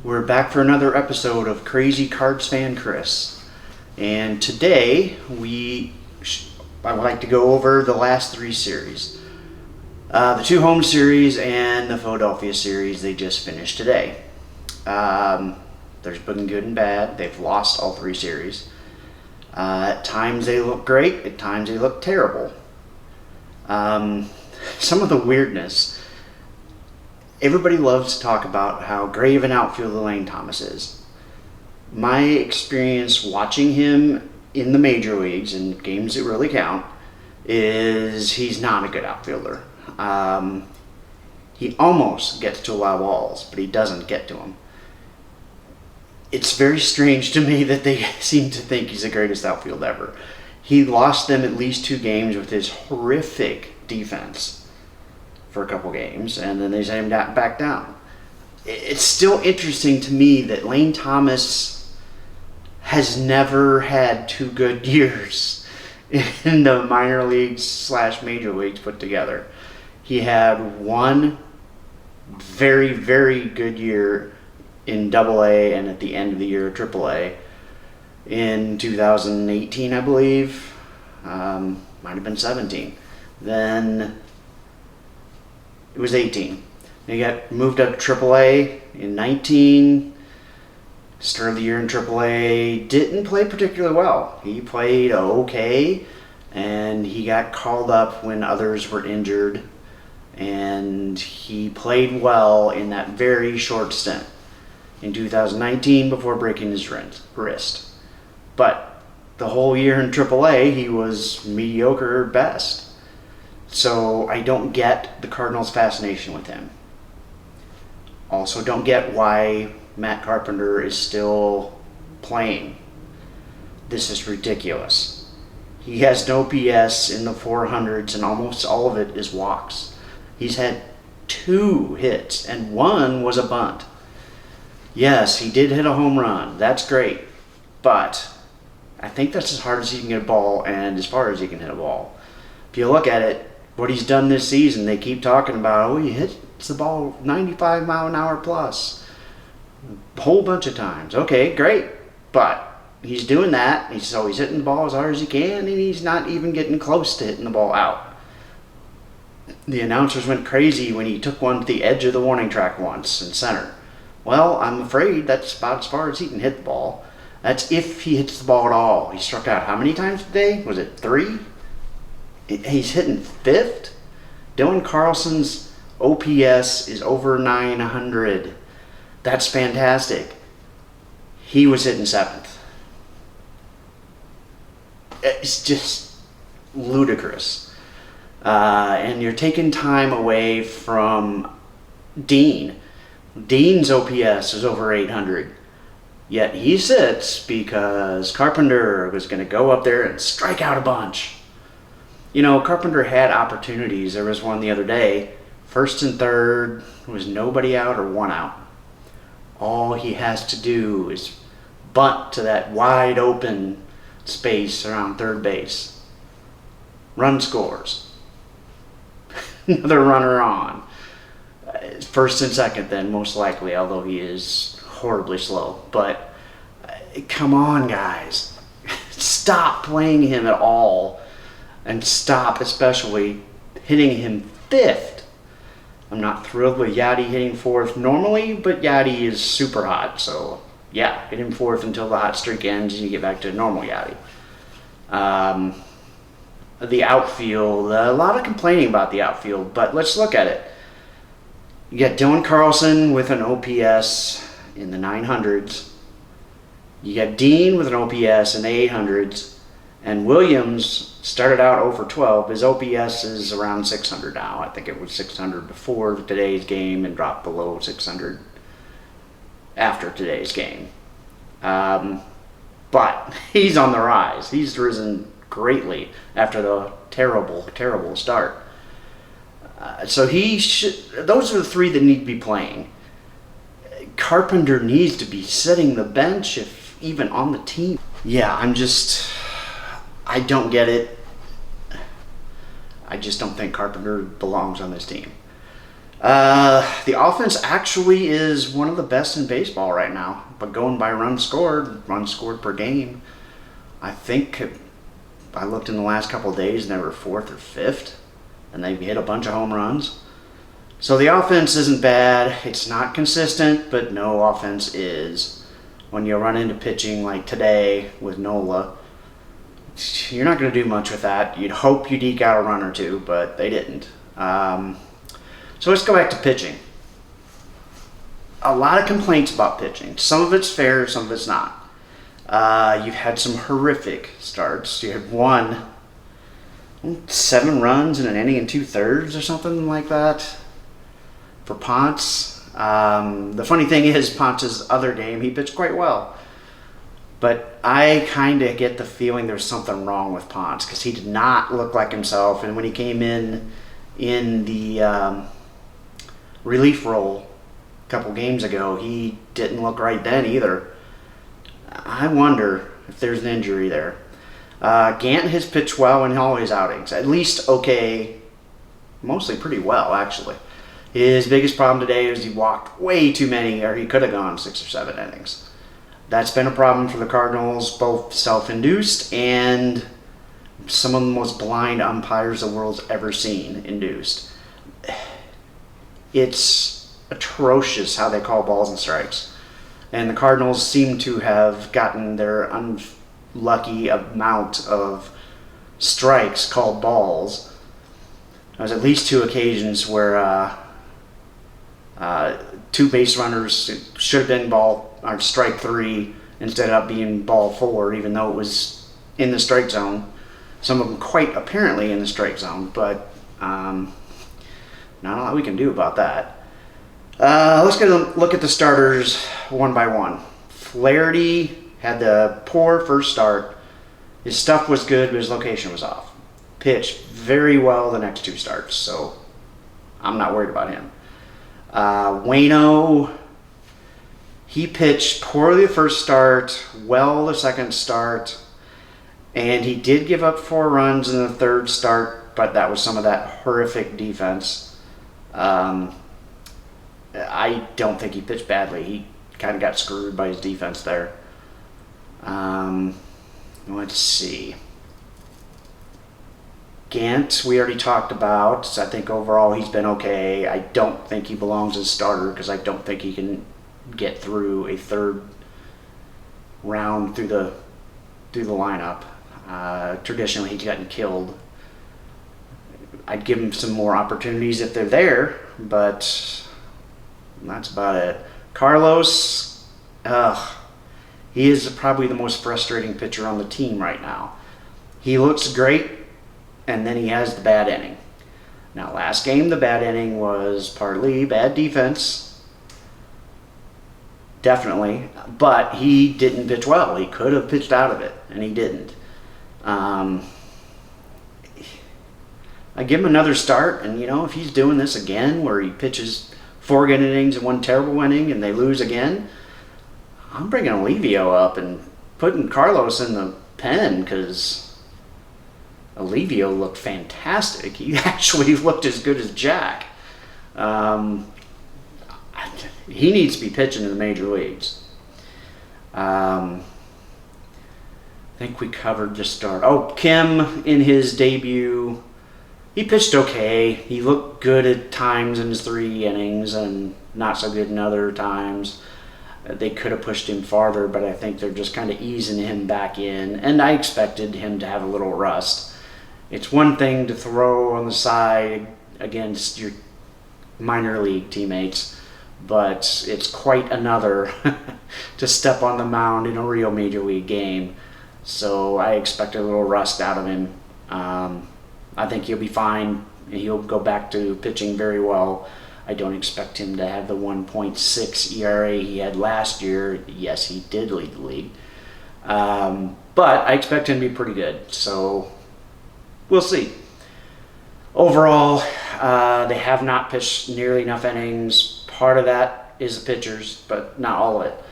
We're back for another episode of Crazy Cards Fan Chris, and today I would like to go over the last three series. The two home series and the Philadelphia series, they just finished today. There's been good and bad. They've lost all three series. At times they look great, at times they look terrible. Some of the weirdness. Everybody loves to talk about how great of an outfielder Lane Thomas is. My experience watching him in the major leagues, in games that really count, is he's not a good outfielder. He almost gets to a lot of balls, but he doesn't get to them. It's very strange to me that they seem to think he's the greatest outfielder ever. He lost them at least 2 games with his horrific defense for a couple games, and then they sent him back down. It's still interesting to me that Lane Thomas has never had 2 good years in the minor leagues / major leagues put together. He had one very, very good year in AA and at the end of the year AAA in 2018, I believe. Might have been 17. Then it was 18. He got moved up to AAA in 19. Start of the year in AAA, didn't play particularly well. He played okay, and he got called up when others were injured, and he played well in that very short stint in 2019 before breaking his wrist. But the whole year in AAA, he was mediocre at best. So I don't get the Cardinals' fascination with him. Also don't get why Matt Carpenter is still playing. This is ridiculous. He has no PS in the 400s, and almost all of it is walks. He's had 2 hits, and 1 was a bunt. Yes, he did hit a home run. That's great. But I think that's as hard as he can get a ball and as far as he can hit a ball. If you look at it, what he's done this season, they keep talking about, he hits the ball 95 mile an hour plus a whole bunch of times. Okay, great. But he's doing that. So he's hitting the ball as hard as he can, and he's not even getting close to hitting the ball out. The announcers went crazy when he took one to the edge of the warning track once in center. Well, I'm afraid that's about as far as he can hit the ball. That's if he hits the ball at all. He struck out how many times today? Was it 3? He's hitting 5th. Dylan Carlson's OPS is over 900. That's fantastic. He was hitting 7th. It's just ludicrous. And you're taking time away from Dean. Dean's OPS is over 800. Yet he sits because Carpenter was going to go up there and strike out a bunch. You know, Carpenter had opportunities. There was one the other day. 1st and 3rd, was nobody out or 1 out. All he has to do is bunt to that wide open space around third base. Run scores. Another runner on. 1st and 2nd then, most likely, although he is horribly slow. But come on, guys. Stop playing him at all. And stop especially hitting him 5th. I'm not thrilled with Yadi hitting 4th normally, but Yadi is super hot. So, yeah, hit him 4th until the hot streak ends and you get back to normal Yadi. The outfield, a lot of complaining about the outfield, but let's look at it. You got Dylan Carlson with an OPS in the 900s. You got Dean with an OPS in the 800s. And Williams started out over 12. His OPS is around 600 now. I think it was 600 before today's game and dropped below 600 after today's game. But he's on the rise. He's risen greatly after the terrible, terrible start. So those are the 3 that need to be playing. Carpenter needs to be sitting the bench, if even on the team. Yeah, I don't get it. I just don't think Carpenter belongs on this team. The offense actually is one of the best in baseball right now. But going by runs scored per game, I think I looked in the last couple of days and they were 4th or 5th, and they've hit a bunch of home runs. So the offense isn't bad. It's not consistent, but no offense is. When you run into pitching like today with Nola, you're not going to do much with that. You'd hope you'd eke out a run or two, but they didn't. So let's go back to pitching. A lot of complaints about pitching. Some of it's fair, some of it's not. You've had some horrific starts. You had 7 runs in an inning and 2/3 or something like that for Ponce. The funny thing is, Ponce's other game, he pitched quite well. But I kind of get the feeling there's something wrong with Ponce because he did not look like himself. And when he came in the relief role a couple games ago, he didn't look right then either. I wonder if there's an injury there. Gant has pitched well in all his outings, at least okay, mostly pretty well actually. His biggest problem today is he walked way too many, or he could have gone 6 or 7 innings. That's been a problem for the Cardinals, both self-induced and some of the most blind umpires the world's ever seen induced. It's atrocious how they call balls and strikes. And the Cardinals seem to have gotten their unlucky amount of strikes called balls. There was at least 2 occasions where 2 base runners should have been strike 3 instead of being ball 4, even though it was in the strike zone. Some of them quite apparently in the strike zone, but not a lot we can do about that. Let's get a look at the starters one by one. Flaherty had the poor first start. His stuff was good, but his location was off. Pitched very well the next 2 starts, so I'm not worried about him. Waino, he pitched poorly the first start, well the second start, and he did give up 4 runs in the third start, but that was some of that horrific defense. I don't think he pitched badly. He kind of got screwed by his defense there. Let's see. Gant, we already talked about. So I think overall he's been okay. I don't think he belongs as starter because I don't think he can get through a 3rd round through the lineup. Traditionally, he's gotten killed. I'd give him some more opportunities if they're there, but that's about it. Carlos, he is probably the most frustrating pitcher on the team right now. He looks great, and then he has the bad inning. Now, last game, the bad inning was partly bad defense, definitely, but he didn't pitch well. He could have pitched out of it, and he didn't. I give him another start, and if he's doing this again where he pitches 4 good innings and 1 terrible inning and they lose again, I'm bringing Olivio up and putting Carlos in the pen because Olivio looked fantastic. He actually looked as good as Jack. He needs to be pitching in the major leagues. I think we covered the start. Oh, Kim in his debut, he pitched okay. He looked good at times in his 3 innings and not so good in other times. They could have pushed him farther, but I think they're just kind of easing him back in. And I expected him to have a little rust. It's one thing to throw on the side against your minor league teammates, but it's quite another to step on the mound in a real major league game. So I expected a little rust out of him. I think he'll be fine. He'll go back to pitching very well. I don't expect him to have the 1.6 ERA he had last year. Yes, he did lead the league. But I expect him to be pretty good. So we'll see. Overall, they have not pitched nearly enough innings. Part of that is the pitchers, but not all of it.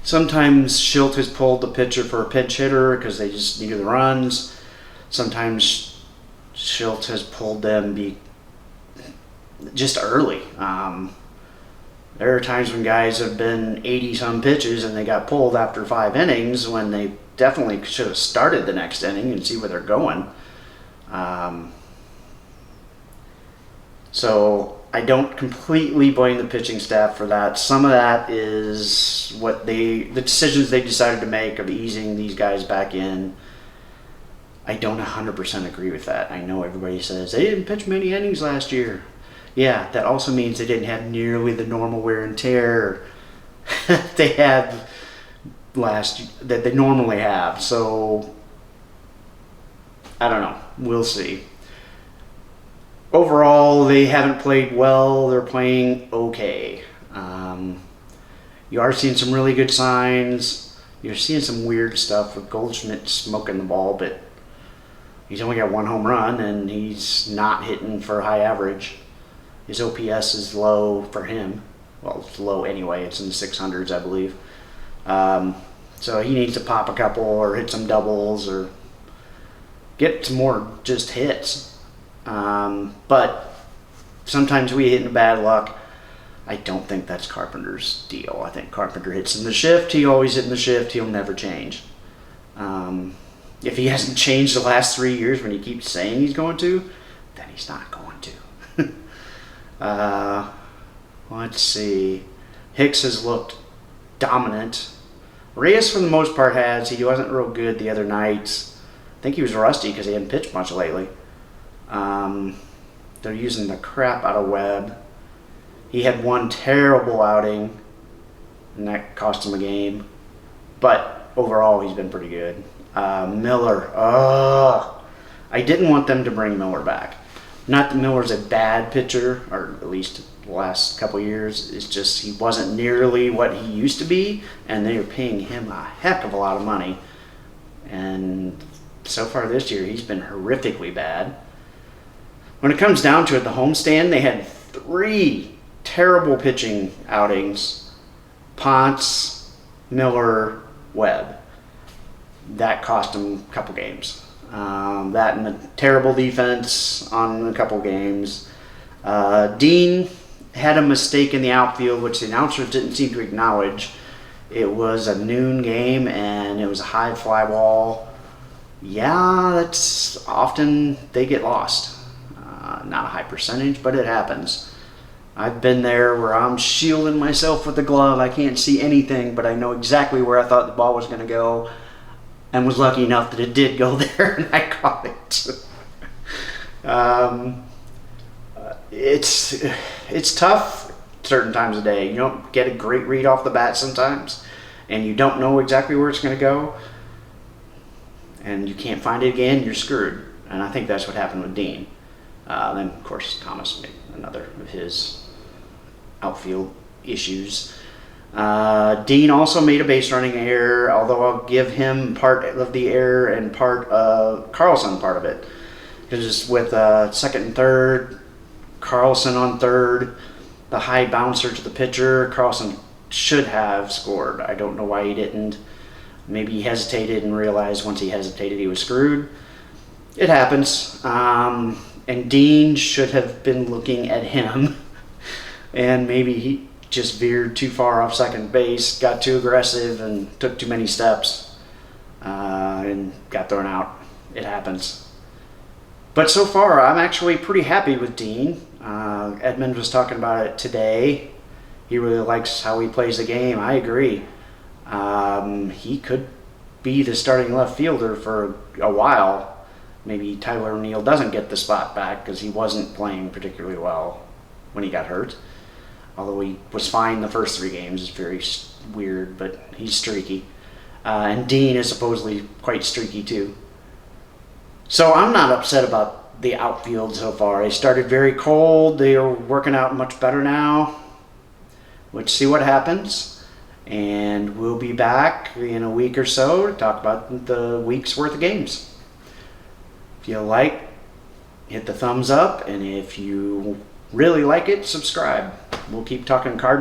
Sometimes Schilt has pulled the pitcher for a pinch hitter because they just needed the runs. Sometimes Schilt has pulled them just early. There are times when guys have been 80-some pitches and they got pulled after 5 innings when they definitely should have started the next inning and see where they're going. So I don't completely blame the pitching staff for that. Some of that is the decisions they decided to make of easing these guys back in. I don't 100% agree with that. I know everybody says they didn't pitch many innings last year. Yeah, that also means they didn't have nearly the normal wear and tear they had that they normally have. So I don't know. We'll see. Overall, they haven't played well. They're playing okay. You are seeing some really good signs. You're seeing some weird stuff with Goldschmidt smoking the ball, but he's only got 1 home run and he's not hitting for high average. His OPS is low for him. Well, it's low anyway. It's in the 600s, I believe. So he needs to pop a couple or hit some doubles or get some more just hits. But sometimes we hit in bad luck. I don't think that's Carpenter's deal. I think Carpenter hits in the shift. He always hit in the shift. He'll never change. If he hasn't changed the last 3 years when he keeps saying he's going to, then he's not going to. Let's see. Hicks has looked dominant. Reyes, for the most part, has. He wasn't real good the other nights. I think he was rusty because he hadn't pitched much lately. They're using the crap out of Webb. He had 1 terrible outing, and that cost him a game. But overall, he's been pretty good. Miller. I didn't want them to bring Miller back. Not that Miller's a bad pitcher, or at least the last couple years. It's just he wasn't nearly what he used to be, and they were paying him a heck of a lot of money. And so far this year, he's been horrifically bad. When it comes down to it, the homestand, they had 3 terrible pitching outings. Ponce, Miller, Webb. That cost him a couple games. That and the terrible defense on a couple games. Dean had a mistake in the outfield, which the announcers didn't seem to acknowledge. It was a noon game, and it was a high fly ball. Yeah, that's often they get lost. Not a high percentage, but it happens. I've been there where I'm shielding myself with the glove. I can't see anything, but I know exactly where I thought the ball was going to go, and was lucky enough that it did go there and I caught it. It's tough certain times of day. You don't get a great read off the bat sometimes, and you don't know exactly where it's going to go, and you can't find it again, you're screwed. And I think that's what happened with Dean. Then, of course, Thomas made another of his outfield issues. Dean also made a base running error, although I'll give him part of the error and part of Carlson part of it. Because with second and third, Carlson on third, the high bouncer to the pitcher, Carlson should have scored. I don't know why he didn't. Maybe he hesitated and realized once he hesitated he was screwed. It happens. And Dean should have been looking at him. And maybe he just veered too far off second base, got too aggressive, and took too many steps, and got thrown out. It happens. But so far, I'm actually pretty happy with Dean. Edmund was talking about it today. He really likes how he plays the game. I agree. He could be the starting left fielder for a while. Maybe Tyler O'Neill doesn't get the spot back because he wasn't playing particularly well when he got hurt. Although he was fine the first 3 games. It's very weird, but he's streaky. And Dean is supposedly quite streaky too. So I'm not upset about the outfield so far. They started very cold. They are working out much better now. Let's see what happens. And we'll be back in a week or so to talk about the week's worth of games. If you like, hit the thumbs up. And if you really like it, subscribe. We'll keep talking Cardinals.